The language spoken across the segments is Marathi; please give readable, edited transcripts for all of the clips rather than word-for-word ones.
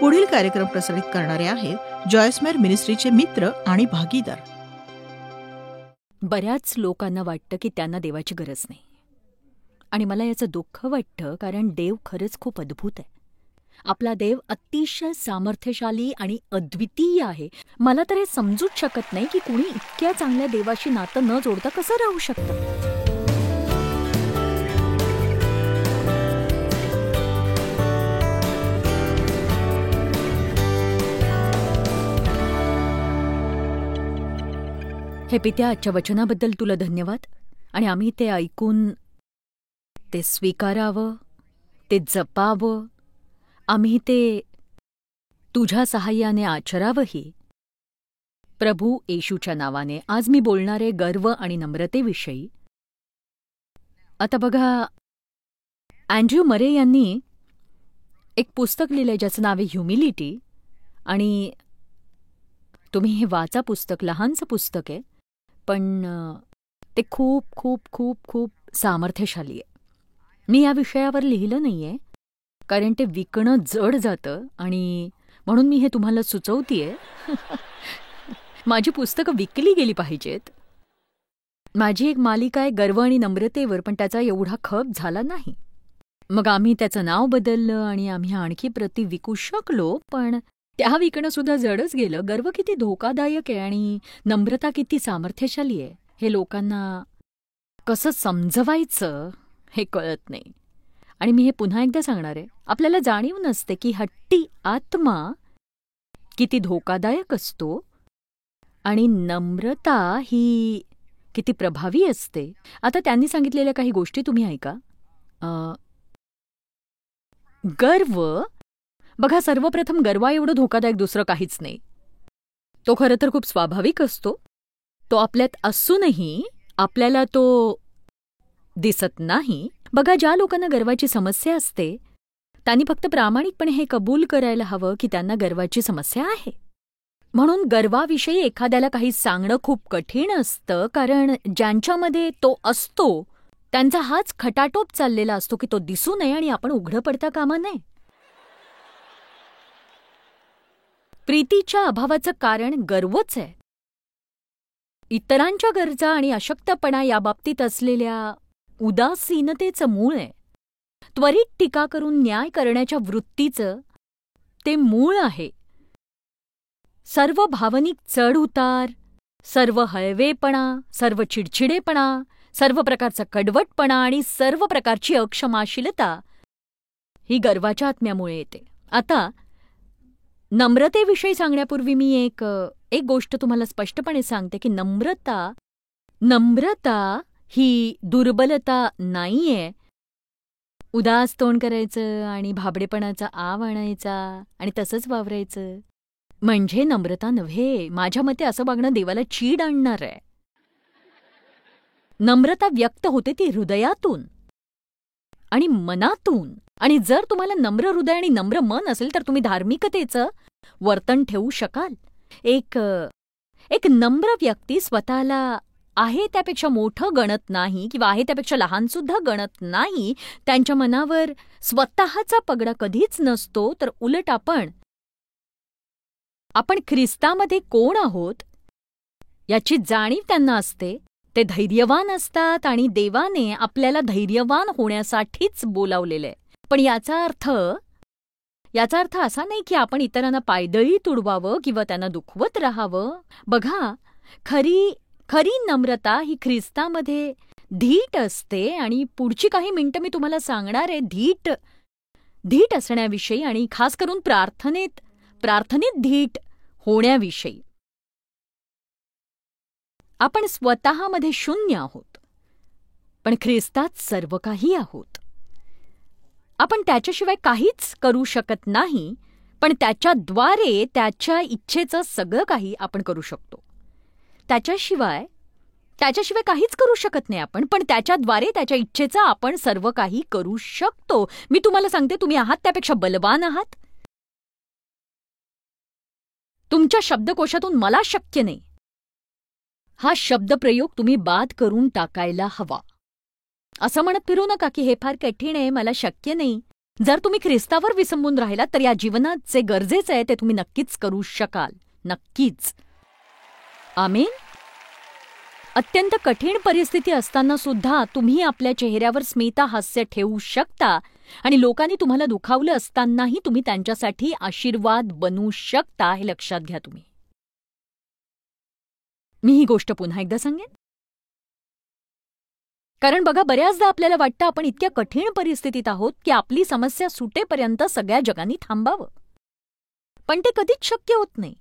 पुढील कार्यक्रम प्रसारित करणारे आहेत जॉयसमेर मिनिस्ट्रीचे मित्र आणि भागीदार. बऱ्याच लोकांना वाटतं की त्यांना देवाची गरज नाही, आणि मला याचं दुःख वाटतं, कारण देव खरंच खूप अद्भुत आहे. आपला देव अतिशय सामर्थ्यशाली आणि अद्वितीय आहे. मला तर हे समजूच शकत नाही की कुणी इतक्या चांगल्या देवाशी नातं न जोडता कसं राहू शकतं. हे पित्या, आजच्या वचनाबद्दल तुला धन्यवाद. आणि आम्ही ते ऐकून ते स्वीकारावं, ते जपावं, आम्ही ते तुझ्या सहाय्याने आचरावंही. प्रभू येशूच्या नावाने आज मी बोलणारे गर्व आणि नम्रतेविषयी. आता बघा, अँड्र्यू मरे यांनी एक पुस्तक लिहिलंय ज्याचं नाव आहे ह्युमिलिटी. आणि तुम्ही हे वाचा, पुस्तक लहानसं पुस्तक आहे, पण ते खूप खूप खूप खूप सामर्थ्यशाली आहे. मी या विषयावर लिहिलं नाहीये, कारण ते विकणं जड जातं, आणि म्हणून मी हे तुम्हाला सुचवतेय. माझी पुस्तकं विकली गेली पाहिजेत. माझी एक मालिका आहे गर्व आणि नम्रतेवर, पण त्याचा एवढा खप झाला नाही. मग आम्ही त्याचं नाव बदललं आणि आम्ही आणखी प्रती विकू शकलो, पण त्या विकणं सुद्धा जडच गेलं. गर्व किती धोकादायक आहे आणि नम्रता किती सामर्थ्यशाली आहे, हे लोकांना कसं समजवायचं हे कळत नाही. आणि मी हे पुन्हा एकदा सांगणार आहे, आपल्याला जाणीव नसते की हट्टी आत्मा किती धोकादायक असतो आणि नम्रता ही किती प्रभावी असते. आता त्यांनी सांगितलेल्या काही गोष्टी तुम्ही ऐका. गर्व, बघा, सर्वप्रथम गर्वा एवढं धोकादायक दुसरं काहीच नाही. तो खरं तर खूप स्वाभाविक असतो. तो आपल्यात असूनही आपल्याला तो दिसत नाही. बघा, ज्या लोकांना गर्वाची समस्या असते त्यांनी फक्त प्रामाणिकपणे हे कबूल करायला हवं की त्यांना गर्वाची समस्या आहे. म्हणून गर्वाविषयी एखाद्याला काही सांगणं खूप कठीण असतं, कारण ज्यांच्यामध्ये तो असतो त्यांचा हाच खटाटोप चाललेला असतो की तो दिसू नये आणि आपण उघडं पडता कामा नये. प्रीतीच्या अभावाचं कारण गर्वच आहे. इतरांच्या गरजा आणि अशक्तपणा याबाबतीत असलेल्या उदासीनतेचं मूळ आहे. त्वरित टीका करून न्याय करण्याच्या वृत्तीचं ते मूळ आहे. सर्व भावनिक चढउतार, सर्व हळवेपणा, सर्व चिडचिडेपणा, सर्व प्रकारचा कडवटपणा आणि सर्व प्रकारची अक्षमाशीलता ही गर्वाच्या आत्म्यामुळे येते. आता नम्रतेविषयी सांगण्यापूर्वी मी एक गोष्ट तुम्हाला स्पष्टपणे सांगते की नम्रता ही दुर्बलता नाहीये. उदास तोंड करायचं आणि भाबडेपणाचा आव आणायचा आणि तसंच वावरायचं म्हणजे नम्रता नव्हे. माझ्या मते असं वागणं देवाला चीड आणणार आहे. नम्रता व्यक्त होते ती हृदयातून आणि मनातून. आणि जर तुम्हाला नम्र हृदय आणि नम्र मन असेल तर तुम्ही धार्मिकतेचं वर्तन ठेवू शकाल. एक नम्र व्यक्ती स्वतःला आहे त्यापेक्षा मोठं गणत नाही किंवा आहे त्यापेक्षा लहानसुद्धा गणत नाही. त्यांच्या मनावर स्वतःचा पगडा कधीच नसतो. तर उलट आपण ख्रिस्तामध्ये कोण आहोत याची जाणीव त्यांना असते. ते धैर्यवान असतात आणि देवाने आपल्याला धैर्यवान होण्यासाठीच बोलावलेलं आहे. पण याचा अर्थ असा नाही की आपण इतरांना पायदळी तुडवावं किंवा त्यांना दुखवत राहावं. बघा, खरी नम्रता ही ख्रिस्तामध्ये धीट असते. आणि पुढची काही मिनिटं मी तुम्हाला सांगणार आहे धीट असण्याविषयी आणि खास करून प्रार्थनेत धीट होण्याविषयी. आपण स्वतःमध्ये शून्य आहोत, पण ख्रिस्तात सर्व काही आहोत. आपण त्याच्याशिवाय काहीच करू शकत नाही, पण त्याच्याद्वारे त्याच्या इच्छेचं सगळं काही आपण करू शकतो. त्याच्याशिवाय काहीच करू शकत नाही आपण, पण त्याच्याद्वारे त्याच्या इच्छेचं आपण सर्व काही करू शकतो. मी तुम्हाला सांगते, तुम्ही आहात त्यापेक्षा बलवान आहात. तुमच्या शब्दकोशातून मला शक्य नाही हा शब्दप्रयोग तुम्ही बाद करून टाकायला हवा. असं म्हणत फिरू नका की हे फार कठीण आहे, मला शक्य नाही. जर तुम्ही ख्रिस्तावर विसंबून राहिलात तर या जीवनात जे गरजेचं आहे ते तुम्ही नक्कीच करू शकाल. नक्कीच. आमेन. अत्यंत कठीण परिस्थिती असताना सुद्धा तुम्ही आपल्या चेहऱ्यावर स्मिता हास्य ठेवू शकता आणि लोकांनी तुम्हाला दुखावलं असतानाही तुम्ही त्यांच्यासाठी आशीर्वाद बनू शकता, हे लक्षात घ्या तुम्ही. मी ही गोष्ट पुन्हा एकदा सांगेन. कारण बघा, बऱ्याचदा आपल्याला वाटतं आपण इतक्या कठीण परिस्थितीत आहोत की आपली समस्या सुटेपर्यंत सगळ्या जगांनी थांबावं. पण ते कधीच शक्य होत नाही.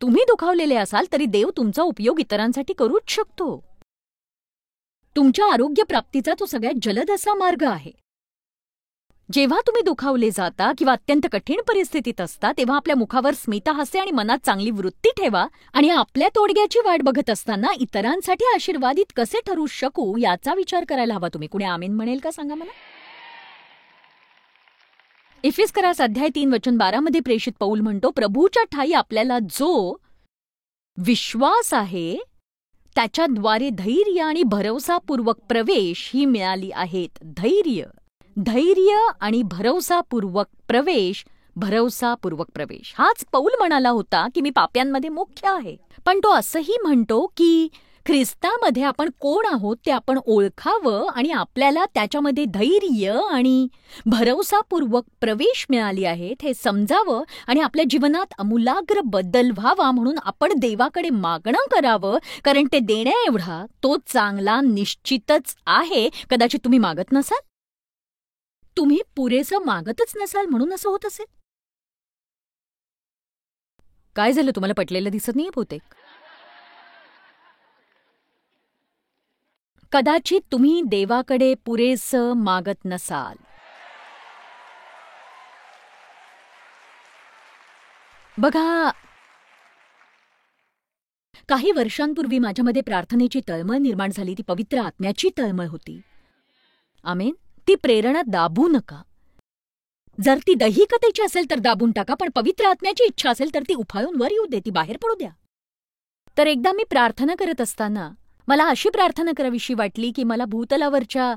तुम्ही दुखावलेले असाल तरी देव तुमचा उपयोग इतरांसाठी करूच शकतो. तुमच्या आरोग्य प्राप्तीचा तो सगळ्यात जलद असा मार्ग आहे. जेव्हा तुम्ही दुखावले जाता किंवा अत्यंत कठीण परिस्थितीत असता तेव्हा आपल्या मुखावर स्मितहास्य आणि मनात चांगली वृत्ती ठेवा आणि आपल्या तोडग्याची वाट बघत असताना इतरांसाठी आशीर्वादित कसे ठरू शकू याचा विचार करायला हवा तुम्ही. कुणी आमीन म्हणेल का सांगा मला? इफिस्करास अध्याय 3 वचन 12 मध्ये प्रेषित पौल म्हणतो, प्रभूच्या ठाई आपल्याला जो विश्वास आहे त्याच्याद्वारे धैर्य आणि भरवसापूर्वक प्रवेश ही मिळाली आहेत. धैर्य आणि भरवसापूर्वक प्रवेश हाच पौल म्हणाला होता की मी पाप्यांमध्ये मुख्य आहे. पण तो असंही म्हणतो की ख्रिस्तामध्ये आपण कोण आहोत ते आपण ओळखावं आणि आपल्याला त्याच्यामध्ये धैर्य आणि भरवसापूर्वक प्रवेश मिळाली आहेत हे समजावं आणि आपल्या जीवनात आमूलाग्र बदल व्हावा म्हणून आपण देवाकडे मागणं करावं, कारण ते देण्याएवढा तो चांगला निश्चितच आहे. कदाचित तुम्ही मागत नसाल, तुम्ही पुरेसं मागतच नसाल म्हणून असं होत असेल. काय झालं, तुम्हाला पटलेलं दिसत नाहीये बहुतेक? कदाचित तुम्ही देवाकडे पुरेसं मागत नसाल. बघा, काही वर्षांपूर्वी माझ्यामध्ये प्रार्थनेची तळमळ निर्माण झाली. ती पवित्र आत्म्याची तळमळ होती. आमेन. ती प्रेरणा दाबू नका. जर ती दैहिकतेची असेल तर दाबून टाका, पण पवित्र आत्म्याची इच्छा असेल तर ती उफाळून वर येऊ दे, ती बाहेर पडू द्या. तर एकदा मी प्रार्थना करत असताना मला अशी प्रार्थना करावीशी वाटली की मला भूतलावरच्या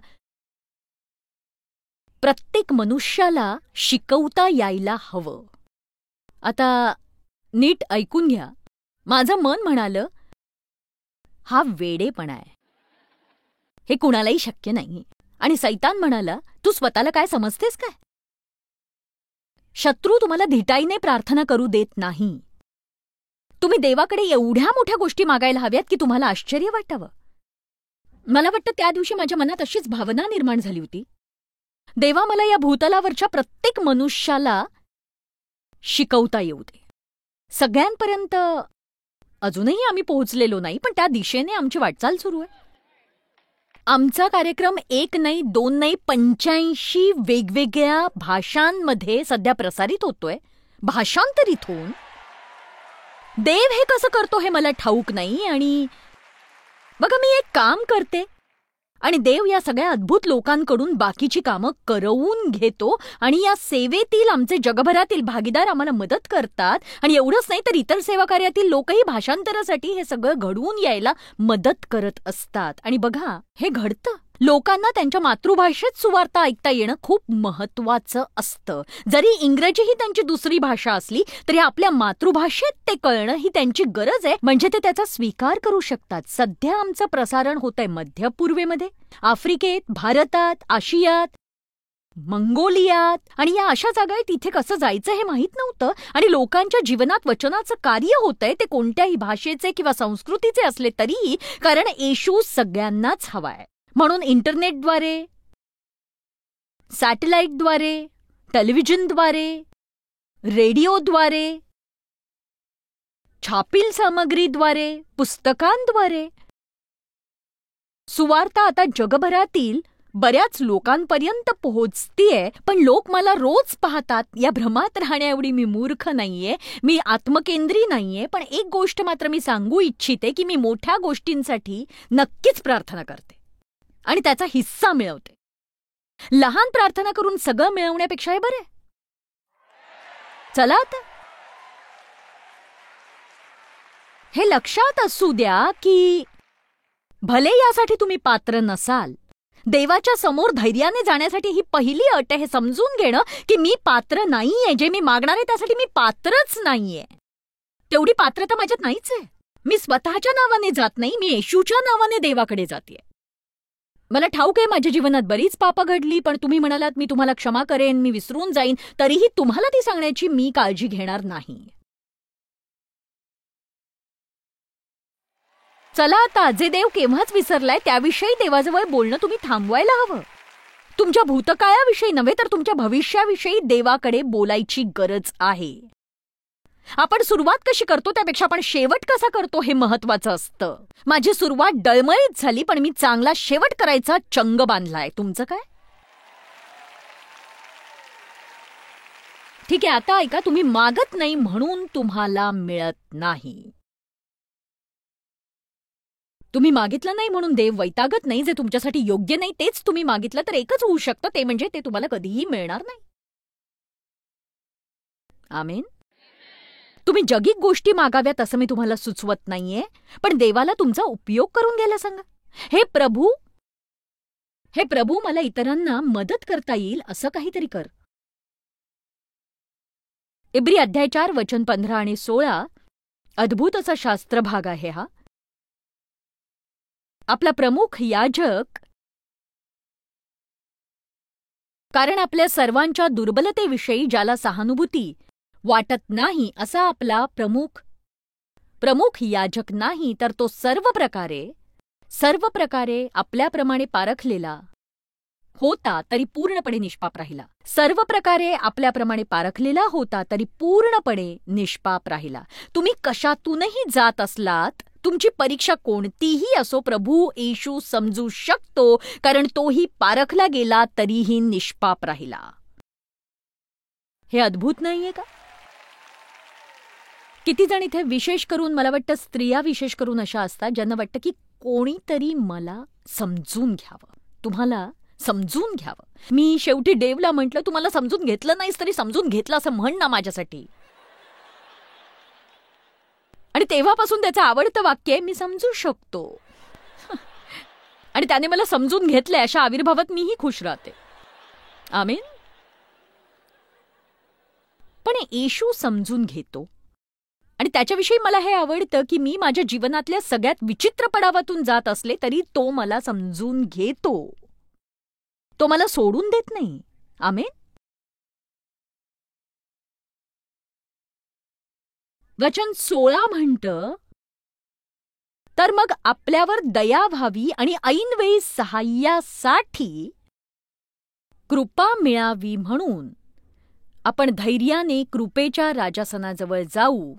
प्रत्येक मनुष्याला शिकवता यायला हवं. आता नीट ऐकून घ्या. माझं मन म्हणालं, हा वेडेपणा आहे, हे कुणालाही शक्य नाही. आणि सैतान म्हणाला, तू स्वतःला काय समजतेस काय? शत्रू तुम्हाला धिटाईने प्रार्थना करू देत नाही. तुम्ही देवाकडे एवढ्या मोठ्या गोष्टी मागायला हव्यात की तुम्हाला आश्चर्य वाटावं. मला वाटतं त्या दिवशी माझ्या मनात अशीच भावना निर्माण झाली होती, देवा मला या भूतलावरच्या प्रत्येक मनुष्याला शिकवता येऊ दे. सगळ्यांपर्यंत अजूनही आम्ही पोहोचलेलो नाही, पण त्या दिशेने आमची वाटचाल सुरू आहे. आमचा कार्यक्रम 1 नाही 2 नाही 85 वेगवेगळ्या भाषांमध्ये सध्या प्रसारित होतोय, भाषांतरित होऊन. देव हे कसं करतो हे मला ठाऊक नाही. आणि बघा, मी एक काम करते आणि देव या सगळ्या अद्भुत लोकांकडून बाकीची कामं करवून घेतो आणि या सेवेतील आमचे जगभरातील भागीदार आम्हाला मदत करतात. आणि एवढंच नाही तर इतर सेवा कार्यातील लोकही भाषांतरासाठी हे सगळं घडवून यायला मदत करत असतात. आणि बघा, हे घडतं. लोकांना त्यांच्या मातृभाषेत सुवार्ता ऐकता येणं खूप महत्वाचं असतं. जरी इंग्रजी ही त्यांची दुसरी भाषा असली तरी आपल्या मातृभाषेत ते कळणं ही त्यांची गरज आहे, म्हणजे ते त्याचा स्वीकार करू शकतात. सध्या आमचं प्रसारण होतंय मध्य पूर्वेमध्ये, आफ्रिकेत, भारतात, आशियात, मंगोलियात आणि या अशा जागा आहेत. तिथे कसं जायचं हे माहीत नव्हतं आणि लोकांच्या जीवनात वचनाचं कार्य होतंय, ते कोणत्याही भाषेचे किंवा संस्कृतीचे असले तरीही, कारण येशू सगळ्यांनाच हवाय. म्हणून इंटरनेटद्वारे, सॅटेलाइटद्वारे, टेलिव्हिजनद्वारे, रेडिओद्वारे, छापील सामग्रीद्वारे, पुस्तकांद्वारे सुवार्ता आता जगभरातील बऱ्याच लोकांपर्यंत पोहोचतीये. पण लोक मला रोज पाहतात. या भ्रमात राहण्याएवढी मी मूर्ख नाहीये, मी आत्मकेंद्री नाहीये. पण एक गोष्ट मात्र मी सांगू इच्छिते की मी मोठ्या गोष्टींसाठी नक्कीच प्रार्थना करते आणि त्याचा हिस्सा मिळवते. लहान प्रार्थना करून सगळं मिळवण्यापेक्षा हे बरं. चला आता हे लक्षात असू द्या की भले यासाठी तुम्ही पात्र नसाल, देवाच्या समोर धैर्याने जाण्यासाठी ही पहिली अट आहे, हे समजून घेणं की मी पात्र नाहीये. जे मी मागणार आहे त्यासाठी मी पात्रच नाहीये. तेवढी पात्रता माझ्यात नाहीच आहे. मी स्वतःच्या नावाने जात नाही, मी येशूच्या नावाने देवाकडे जाते. मला ठाऊक आहे माझ्या जीवनात बरीच पापं घडली, पण तुम्ही म्हणालात मी तुम्हाला क्षमा करेन, मी विसरून जाईन, तरीही तुम्हाला ती सांगण्याची मी काळजी घेणार नाही. चला आता, जे देव केव्हाच विसरलाय त्याविषयी देवाजवळ बोलणं तुम्ही थांबवायला हवं. तुमच्या भूतकाळाविषयी नव्हे तर तुमच्या भविष्याविषयी देवाकडे बोलायची गरज आहे. आपण सुरुवात कशी करतो त्यापेक्षा आपण शेवट कसा करतो हे महत्वाचं असतं. माझी सुरुवात डळमळीत झाली, पण मी चांगला शेवट करायचा चंग बांधलाय. तुमचं काय? ठीक आहे, आता ऐका. तुम्ही मागत नाही म्हणून तुम्हाला मिळत नाही. तुम्ही मागितलं नाही म्हणून देव वैतागत नाही. जे तुमच्यासाठी योग्य नाही तेच तुम्ही मागितलं तर एकच होऊ शकतं, ते म्हणजे ते तुम्हाला कधीही मिळणार नाही. आमेन. तुम्ही जगिक गोष्टी मागाव्यात असं मी तुम्हाला सुचवत नाहीये, पण देवाला तुमचा उपयोग करून घ्यायला सांगा. हे प्रभू मला इतरांना मदत करता येईल असं काहीतरी कर. इब्री अध्याय 4 वचन 15 आणि 16 अद्भुत असा शास्त्र भाग आहे हा. आपला प्रमुख याजक, कारण आपल्या सर्वांच्या दुर्बलतेविषयी ज्याला सहानुभूती वाटत नाही असा आपला प्रमुख याजक नाही, तर तो सर्व प्रकारे आपल्याप्रमाणे पारखलेला होता तरी पूर्णपणे निष्पाप राहिला. सर्व प्रकारे आपल्याप्रमाणे पारखलेला होता तरी पूर्णपणे निष्पाप राहिला. तुम्ही कशातूनही जात असलात, तुमची परीक्षा कोणतीही असो, प्रभू येशू समजू शकतो, कारण तोही पारखला गेला तरीही निष्पाप राहिला. हे अद्भुत नाहीये का? किती जण इथे, विशेष करून मला वाटतं स्त्रिया विशेष करून अशा असतात ज्यांना वाटतं की कोणीतरी मला समजून घ्यावं, तुम्हाला समजून घ्यावं. मी शेवटी देवला म्हटलं, तू मला समजून घेतलं नाहीस तरी समजून घेतलं असं म्हण ना माझ्यासाठी. आणि तेव्हापासून त्याचं आवडतं वाक्य आहे, मी समजू शकतो. आणि त्याने मला समजून घेतलंय अशा आविर्भावात मीही खुश राहते. आमेन. पण येशू समजून घेतो आणि त्याच्याविषयी मला हे आवडतं की मी माझ्या जीवनातल्या सगळ्यात विचित्र पडावातून जात असले तरी तो मला समजून घेतो. तो मला सोडून देत नाही. आमेन. वचन 16 म्हणतं, तर मग आपल्यावर दया व्हावी आणि ऐनवेळी सहाय्यासाठी कृपा मिळावी म्हणून आपण धैर्याने कृपेच्या राजासनाजवळ जाऊ.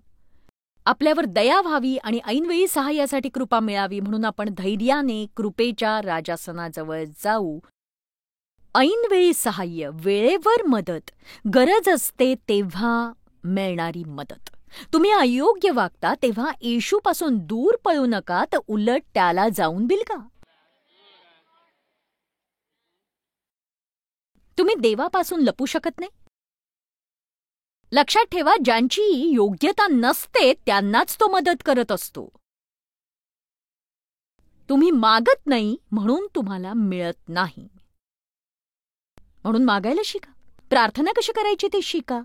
आपल्यावर दया व्हावी आणि ऐनवेळी सहाय्यासाठी कृपा मिळावी म्हणून आपण धैर्याने कृपेच्या राजासनाजवळ जाऊ. ऐनवेळी सहाय्य, वेळेवर मदत, गरज असते तेव्हा मिळणारी मदत. तुम्ही अयोग्य वागता तेव्हा येशूपासून दूर पळू नका, तर उलट त्याला जाऊन बिलगा. तुम्ही देवापासून लपू शकत नाही. लक्षात ठेवा, ज्यांची योग्यता नसते त्यांनाच तो मदत करत असतो. तुम्ही मागत नाही म्हणून तुम्हाला मिळत नाही. म्हणून मागायला शिका. प्रार्थना कशी करायची ते शिका.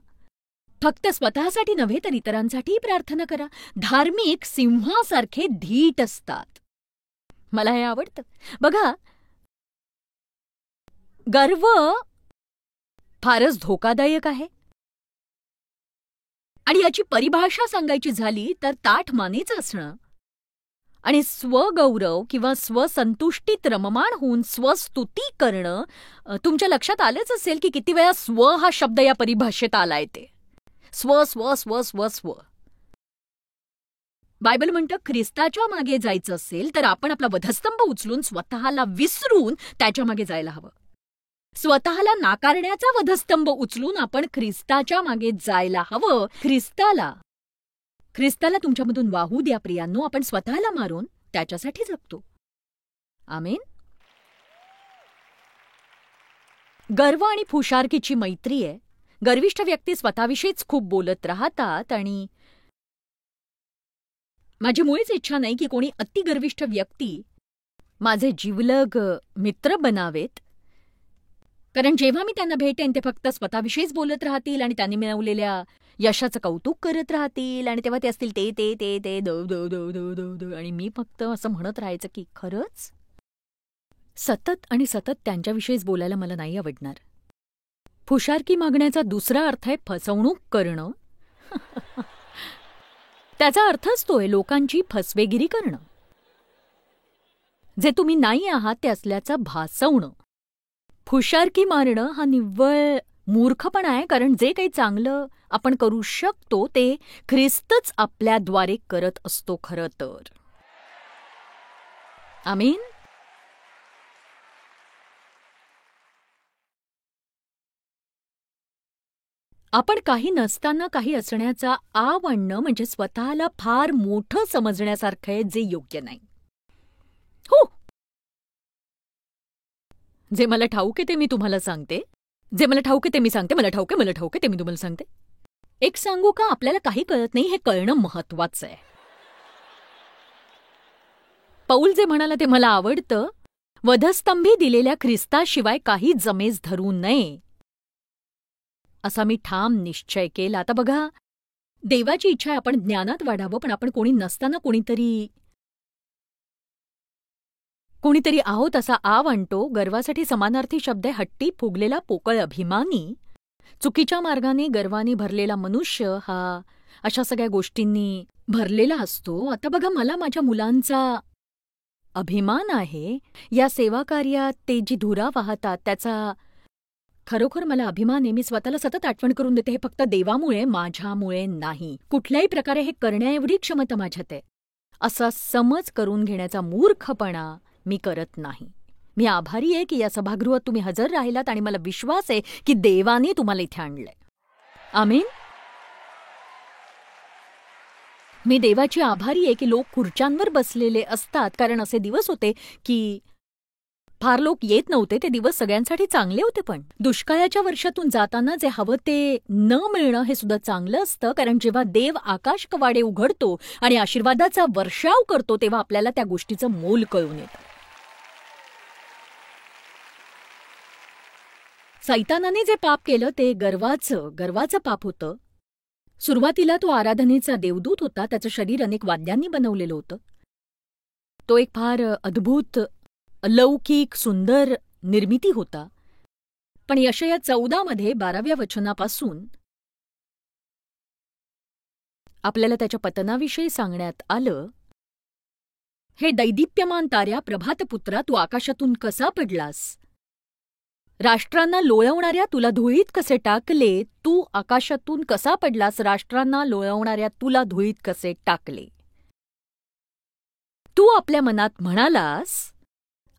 फक्त स्वतःसाठी नव्हे तर इतरांसाठीही प्रार्थना करा. धार्मिक सिंहासारखे धीट असतात. मला हे आवडतं. बघा, गर्व फारच धोकादायक आहे आणि याची परिभाषा सांगायची झाली तर ताठ मानेचं असणं आणि स्वगौरव किंवा स्वसंतुष्टीत रममाण होऊन स्वस्तुती करणं. तुमच्या लक्षात आलंच असेल की किती वेळा स्व हा शब्द या परिभाषेत आलाय. ते स्व स्व स्व स्व स्व. बायबल म्हणतं, ख्रिस्ताच्या मागे जायचं असेल तर आपण आपला वधस्तंभ उचलून स्वतःला विसरून त्याच्या मागे जायला हवं. स्वतःला नाकारण्याचा वधस्तंभ उचलून आपण ख्रिस्ताच्या मागे जायला हवं. ख्रिस्ताला तुमच्यामधून वाहू द्या प्रियांनो. आपण स्वतःला मारून त्याच्यासाठी जगतो. आमेन. गर्व आणि फुशारकीची मैत्री आहे. गर्विष्ठ व्यक्ती स्वतःविषयीच खूप बोलत राहतात आणि माझी मुळीच इच्छा नाही की कोणी अतिगर्विष्ठ व्यक्ती माझे जिवलग मित्र बनावेत. कारण जेव्हा मी त्यांना भेटेन ते फक्त स्वतःविषयीच बोलत राहतील आणि त्यांनी मिळवलेल्या यशाचं कौतुक करत राहतील आणि तेव्हा ते असतील ते ते ते ते the the the the the the आणि मी फक्त असं म्हणत राहायचं की खरंच. सतत आणि सतत त्यांच्याविषयीच बोलायला मला नाही आवडणार. फुशारकी मागण्याचा दुसरा अर्थ आहे फसवणूक करणं. त्याचा अर्थच तो आहे लोकांची फसवेगिरी करणं. जे तुम्ही नाही आहात ते असल्याचं भासवणं. फुशारकी मारणं हा निव्वळ मूर्खपणा आहे, कारण जे काही चांगलं आपण करू शकतो ते ख्रिस्तच आपल्याद्वारे करत असतो खरं तर. आमीन. आपण काही नसताना काही असण्याचा आव आणणं म्हणजे स्वतःला फार मोठं समजण्यासारखं आहे, जे योग्य नाही. हो, जे मला ठाऊक आहे ते मी तुम्हाला सांगते. जे मला ठाऊक आहे ते मी सांगते. मला ठाऊक आहे ते मी तुम्हाला सांगते. एक सांगू का, आपल्याला काही कळत नाही हे कळणं महत्वाचं आहे. पौल जे म्हणाला ते मला आवडतं. वधस्तंभी दिलेल्या ख्रिस्ताशिवाय काही जमेस धरू नये असा मी ठाम निश्चय केला. आता बघा, देवाची इच्छा आहे आपण ज्ञानात वाढावं, पण आपण कोणी नसताना कोणीतरी आहोत असा आव आणतो. गर्वासाठी समानार्थी शब्द आहे हट्टी, फुगलेला, पोकळ, अभिमानी. चुकीच्या मार्गाने गर्वाने भरलेला मनुष्य हा अशा सगळ्या गोष्टींनी भरलेला असतो. आता बघा, मला माझ्या मुलांचा अभिमान आहे. या सेवाकार्यात ते जी धुरा वाहतात त्याचा खरोखर मला अभिमान आहे. मी स्वतःला सतत आठवण करून देते, हे फक्त देवामुळे, माझ्यामुळे नाही. कुठल्याही प्रकारे हे करण्याएवढी क्षमता माझ्यात आहे असा समज करून घेण्याचा मूर्खपणा मी करत नाही. मी आभारी आहे की या सभागृहात तुम्ही हजर राहिलात आणि मला विश्वास आहे की देवाने तुम्हाला इथे आणलंय. आमीन. मी देवाची आभारी आहे की लोक खुर्च्यांवर बसलेले असतात, कारण असे दिवस होते की फार लोक येत नव्हते. ते दिवस सगळ्यांसाठी चांगले होते, पण दुष्काळाच्या वर्षातून जाताना जे हवं ते न मिळणं हे सुद्धा चांगलं असतं, कारण जेव्हा देव आकाश कवाडे उघडतो आणि आशीर्वादाचा वर्षाव करतो तेव्हा आपल्याला त्या गोष्टीचं मोल कळून येतं. सैतानाने जे पाप केलं ते गर्वाचं पाप होतं. सुरुवातीला तो आराधनेचा देवदूत होता. त्याचं शरीर अनेक वाद्यांनी बनवलेलं होतं. तो एक फार अद्भुत, अलौकिक, सुंदर निर्मिती होता. पण यशया 14 12व्या वचनापासून आपल्याला त्याच्या पतनाविषयी सांगण्यात आलं. हे दैदिप्यमान ताऱ्या, प्रभातपुत्रा, तू आकाशातून कसा पडलास? राष्ट्रांना लोळवणाऱ्या तुला धुळीत कसे टाकले? तू आकाशातून कसा पडलास? राष्ट्रांना लोळवणाऱ्या तुला धुळीत कसे टाकले? तू आपल्या मनात म्हणालास.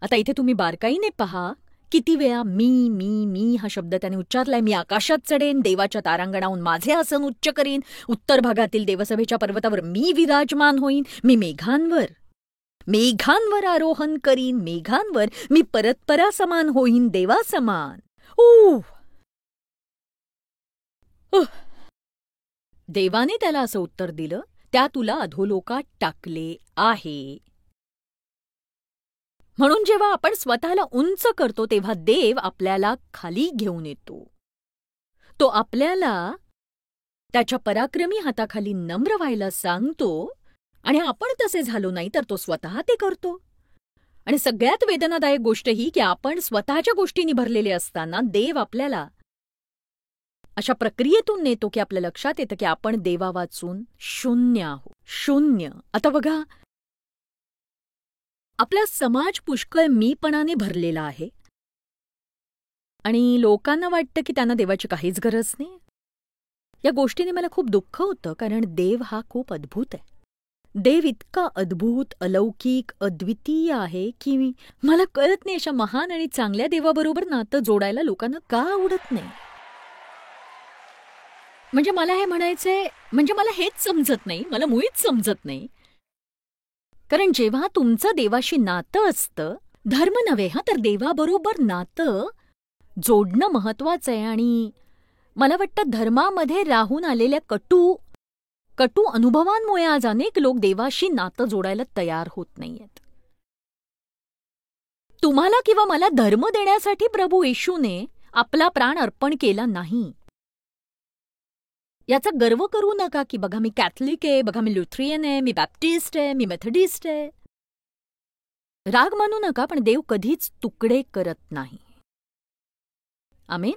आता इथे तुम्ही बारकाईने पहा, किती वेळा मी मी मी हा शब्द त्याने उच्चारलाय. मी आकाशात चढेन, देवाच्या तारांगणाहून माझे आसन उच्च करीन, उत्तर भागातील देवसभेच्या पर्वतावर मी विराजमान होईन, मी मेघांवर आरोहण करीन, मेघांवर मी परस्परा समान होईन, देवा समान. देवाने त्याला असं उत्तर दिलं, त्या तुला अधोलोकात टाकले आहे. म्हणून जेव्हा आपण स्वतःला उंच करतो तेव्हा देव आपल्याला खाली घेऊन येतो. तो आपल्याला त्याच्या पराक्रमी हाताखाली नम्र व्हायला सांगतो आणि आपण तसे झालो नाही तर तो स्वतः ते करतो. आणि सगळ्यात वेदनादायक गोष्ट ही की आपण स्वतःच्या गोष्टींनी भरलेले असताना देव आपल्याला अशा प्रक्रियेतून नेतो की आपल्या लक्षात येतं की आपण देवा वाचून शून्य आहोत. शून्य. आता बघा, आपला समाज पुष्कळ मीपणाने भरलेला आहे आणि लोकांना वाटतं की त्यांना देवाची काहीच गरज नाही. या गोष्टीने मला खूप दुःख होतं, कारण देव हा खूप अद्भुत आहे. देव इतका अद्भुत, अलौकिक, अद्वितीय आहे की मला कळत नाही अशा महान आणि चांगल्या देवाबरोबर नातं जोडायला लोकांना का आवडत नाही. म्हणजे मला हे म्हणायचंय, म्हणजे मला हेच समजत नाही, मला मुळीच समजत नाही. कारण जेव्हा तुमचं देवाशी नातं असतं, धर्म नव्हे हा, तर देवाबरोबर नातं जोडणं महत्वाचं आहे. आणि मला वाटतं धर्मामध्ये राहून आलेल्या कटू अनुभवांमुळे आज अनेक लोक देवाशी नातं जोडायला तयार होत नाहीयेत. तुम्हाला किंवा मला धर्म देण्यासाठी प्रभू येशूने आपला प्राण अर्पण केला नाही. याचा गर्व करू नका की बघा मी कॅथलिक आहे, बघा मी लुथरियन आहे, मी बॅप्टिस्ट आहे, मी मेथडिस्ट आहे. राग मानू नका, पण देव कधीच तुकडे करत नाही. आमेन.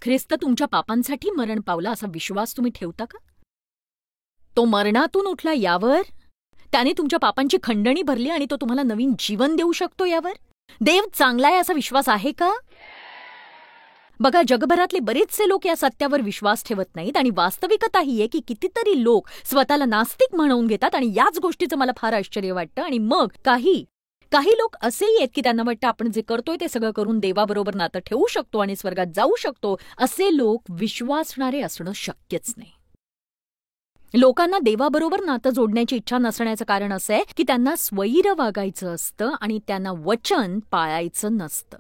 ख्रिस्त तुमच्या पापांसाठी मरण पावला असा विश्वास तुम्ही ठेवता का? तो मरणातून उठला यावर, त्याने तुमच्या पापांची खंडणी भरली आणि तो तुम्हाला नवीन जीवन देऊ शकतो यावर देव चांगला आहे असा विश्वास आहे का? बघा, जगभरातले बरेचसे लोक या सत्यावर विश्वास ठेवत नाहीत आणि वास्तविकता ही आहे की कितीतरी लोक स्वतःला नास्तिक म्हणवून घेतात आणि याच गोष्टीचं मला फार आश्चर्य वाटतं. आणि मग काही लोक असेही आहेत की त्यांना वाटतं आपण जे करतोय ते सगळं करून देवाबरोबर नातं ठेवू शकतो आणि स्वर्गात जाऊ शकतो. असे लोक विश्वासणारे असणं शक्यच नाही. लोकांना देवाबरोबर नातं जोडण्याची इच्छा नसण्याचं कारण असं आहे की त्यांना स्वैर वागायचं असतं आणि त्यांना वचन पाळायचं नसतं.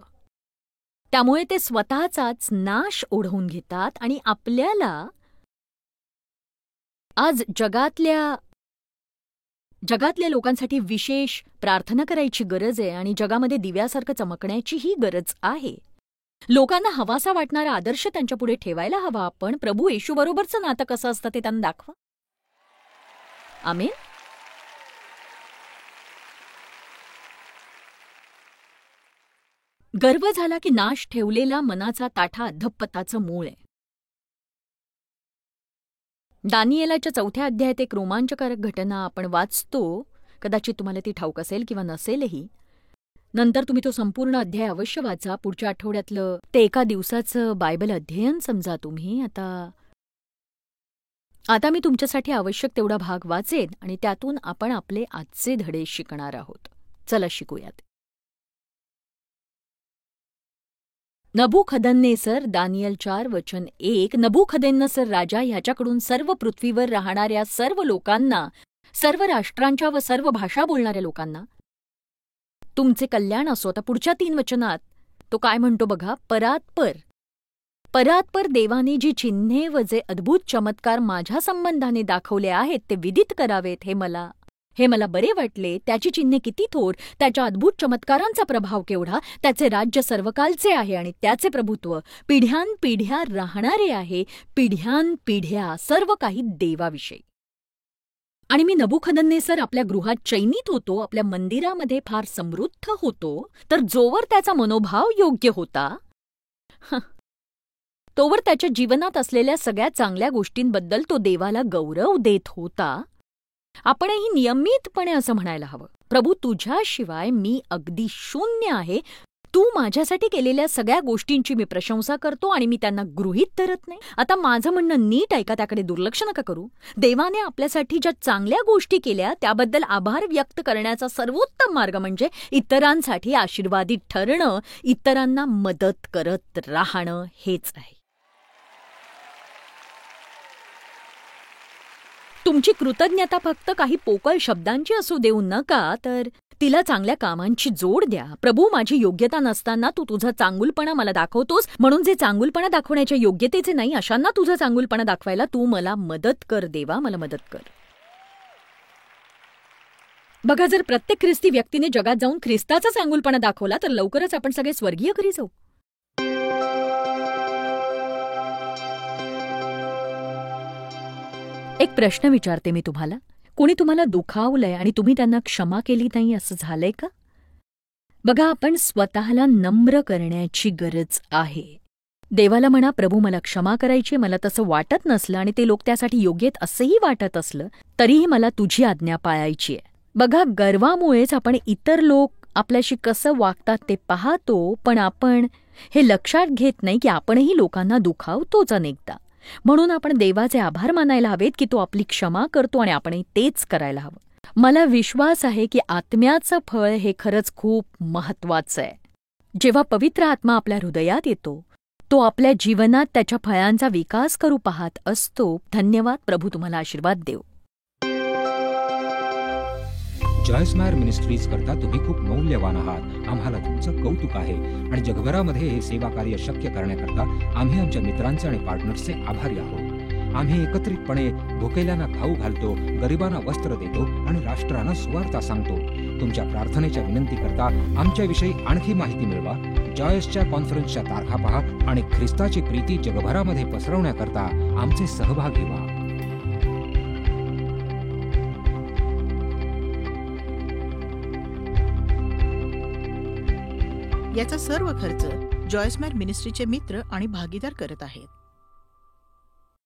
त्यामुळे ते स्वतःचाच नाश ओढवून घेतात आणि आपल्याला आज जगातल्या लोकांसाठी विशेष प्रार्थना करायची गरज आहे आणि जगामध्ये दिव्यासारखं चमकण्याचीही गरज आहे. लोकांना हवासा वाटणारा आदर्श त्यांच्यापुढे ठेवायला हवा. आपण प्रभू येशूबरोबरचं नातं कसं असतं ते त्यांना दाखवा. आमेन. गर्व झाला की नाश ठेवलेला मनाचा ताठा अधःपतनाचं मूळ आहे. दानिएलाच्या 4थ्या अध्यायात एक रोमांचकारक घटना आपण वाचतो. कदाचित तुम्हाला ती ठाऊक असेल किंवा नसेलही. नंतर तुम्ही तो संपूर्ण अध्याय अवश्य वाचा. पुढच्या आठवड्यातलं ते एका दिवसाचं बायबल अध्ययन समजा तुम्ही. आता मी तुमच्यासाठी आवश्यक तेवढा भाग वाचेन आणि त्यातून आपण आपले आजचे धडे शिकणार आहोत. चला शिकूयात. नबुखदनेस्सर, दानियल 4:1. नबुखदनेस्सर राजा ह्याच्याकडून सर्व पृथ्वीवर राहणाऱ्या सर्व लोकांना, सर्व राष्ट्रांच्या व सर्व भाषा बोलणाऱ्या लोकांना तुमचे कल्याण असो. आता पुढच्या 3 वचनात तो काय म्हणतो बघा. परात्पर देवाने जी चिन्हे व जे अद्भुत चमत्कार माझ्या संबंधाने दाखवले आहेत ते विदित करावेत. हे मला बरे वाटले. त्याची चिन्हे किती थोर, त्याच्या अद्भुत चमत्कारांचा प्रभाव केवढा. त्याचे राज्य सर्वकालचे आहे आणि त्याचे प्रभुत्व पिढ्यानपिढ्या राहणारे आहे. पिढ्यानपिढ्या सर्व काही देवाविषयी. आणि मी नबुखदनेस्सर आपल्या गृहात चैनीत होतो, आपल्या मंदिरामध्ये फार समृद्ध होतो. तर जोवर त्याचा मनोभाव योग्य होता तोवर त्याच्या जीवनात असलेल्या सगळ्या चांगल्या गोष्टींबद्दल तो देवाला गौरव देत होता. आपणही नियमितपणे असं म्हणायला हवं. प्रभू, तुझ्याशिवाय मी अगदी शून्य आहे. तू माझ्यासाठी केलेल्या सगळ्या गोष्टींची मी प्रशंसा करतो आणि मी त्यांना गृहीत धरत नाही. आता माझं म्हणणं नीट ऐका, त्याकडे दुर्लक्ष नका करू. देवाने आपल्यासाठी ज्या चांगल्या गोष्टी केल्या त्याबद्दल आभार व्यक्त करण्याचा सर्वोत्तम मार्ग म्हणजे इतरांसाठी आशीर्वादित ठरणं, इतरांना मदत करत राहणं हेच आहे. तुमची कृतज्ञता फक्त काही पोकळ शब्दांची असू देऊ नका, तर तिला चांगल्या कामांची जोड द्या. प्रभू, माझी योग्यता नसताना तू तुझा चांगुलपणा मला दाखवतोस, म्हणून जे चांगुलपणा दाखवण्याच्या योग्यतेचे नाही अशांना तुझा चांगुलपणा दाखवायला तू मला मदत कर. देवा, मला मदत कर. बघा, जर प्रत्येक ख्रिस्ती व्यक्तीने जगात जाऊन ख्रिस्ताचा चांगुलपणा दाखवला तर लवकरच आपण सगळे स्वर्गीय घरी जाऊ. एक प्रश्न विचारते मी तुम्हाला. कोणी तुम्हाला दुखावलंय आणि तुम्ही त्यांना क्षमा केली नाही असं झालंय का? बघा, आपण स्वतःला नम्र करण्याची गरज आहे. देवाला म्हणा, प्रभू मला क्षमा करायची, मला तसं वाटत नसलं आणि ते लोक त्यासाठी योग्य आहेत असंही वाटत असलं तरीही मला तुझी आज्ञा पाळायची आहे. बघा, गर्वामुळेच आपण इतर लोक आपल्याशी कसं वागतात ते पाहतो, पण आपण हे लक्षात घेत नाही की आपणही लोकांना दुखावतोच अनेकदा. म्हणून आपण देवाचे आभार मानायला हवेत की तो आपली क्षमा करतो आणि आपणही तेच करायला हवं. मला विश्वास आहे की आत्म्याचं फळ हे खरंच खूप महत्वाचं आहे. जेव्हा पवित्र आत्मा आपल्या हृदयात येतो तो आपल्या जीवनात त्याच्या फळांचा विकास करू पाहत असतो. धन्यवाद. प्रभू तुम्हाला आशीर्वाद देव. जॉयस मेयर मिनिस्ट्रीज करता तुम्ही खूप मौल्यवान आहात. आम्हाला तुमचं कौतुक आहे आणि जगभरामध्ये हे सेवा कार्य शक्य करण्याकरता आम्ही आमच्या मित्रांचे आणि पार्टनर्सचे आभारी आहोत. आम्ही एकत्रितपणे भुकेल्यांना खाऊ घालतो, गरिबांना वस्त्र देतो आणि राष्ट्रांना सुवार्ता सांगतो. तुमच्या प्रार्थनेच्या विनंती करता आमच्याविषयी आणखी माहिती मिळवा. जॉयसच्या कॉन्फरन्सच्या तारखा पहा आणि ख्रिस्ताची प्रीती जगभरामध्ये पसरवण्याकरता आमचे सहभागी व्हा. याचा सर्व खर्च जॉयस मेर मिनिस्ट्रीचे मित्र आणि भागीदार करत आहेत.